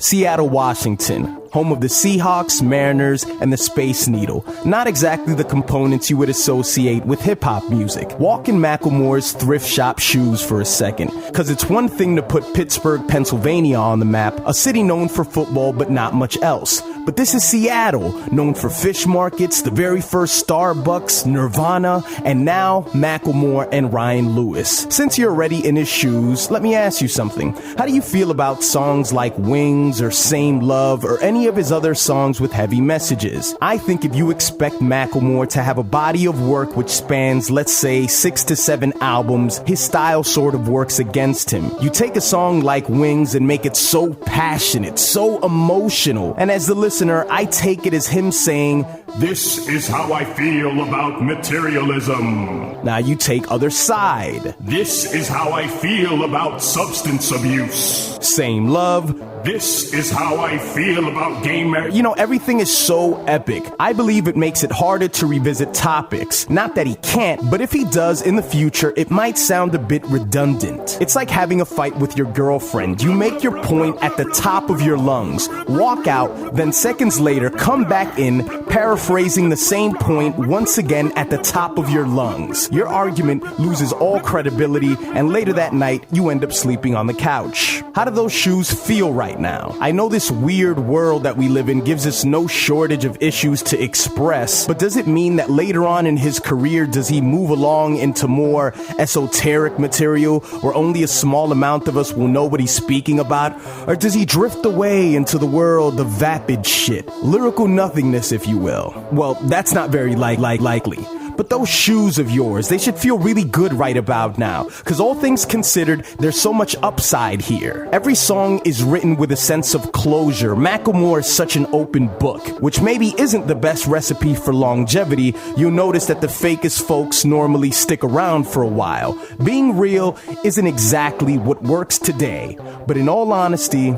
Seattle, Washington, home of the Seahawks, Mariners, and the Space Needle. Not exactly the components you would associate with hip-hop music. Walk in Macklemore's thrift shop shoes for a second, because it's one thing to put Pittsburgh, Pennsylvania on the map, a city known for football but not much else. But this is Seattle, known for fish markets, the very first Starbucks, Nirvana, and now Macklemore and Ryan Lewis. Since you're already in his shoes, let me ask you something. How do you feel about songs like Wings or Same Love or any of his other songs with heavy messages? I think if you expect Macklemore to have a body of work which spans, let's say, 6 to 7 albums, his style sort of works against him. You take a song like Wings and make it so passionate, so emotional, and as the listener, I take it as him saying, "This is how I feel about materialism." Now you take Other Side. "This is how I feel about substance abuse." Same Love. "This is how I feel about gay marriage." You know, everything is so epic. I believe it makes it harder to revisit topics. Not that he can't, but if he does in the future, it might sound a bit redundant. It's like having a fight with your girlfriend. You make your point at the top of your lungs, walk out, then seconds later come back in, paraphrasing the same point once again at the top of your lungs. Your argument loses all credibility, and later that night, you end up sleeping on the couch. How do those shoes feel right now? I know this weird world that we live in gives us no shortage of issues to express, but does it mean that later on in his career, does he move along into more esoteric material where only a small amount of us will know what he's speaking about? Or does he drift away into the world of vapid shit? Lyrical nothingness, if you will. Well, that's not very likely. But those shoes of yours, they should feel really good right about now. Cause all things considered, there's so much upside here. Every song is written with a sense of closure. Macklemore is such an open book, which maybe isn't the best recipe for longevity. You'll notice that the fakest folks normally stick around for a while. Being real isn't exactly what works today, but in all honesty,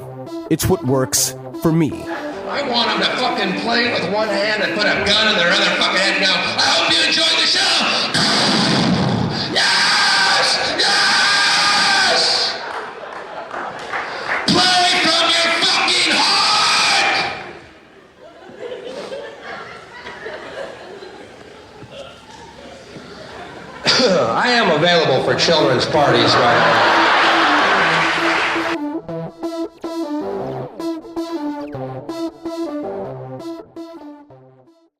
it's what works for me. I want them to fucking play with one hand and put a gun in their other fucking hand and go, "I hope you enjoyed the show!" Yes! Yes! Play from your fucking heart! I am available for children's parties right now.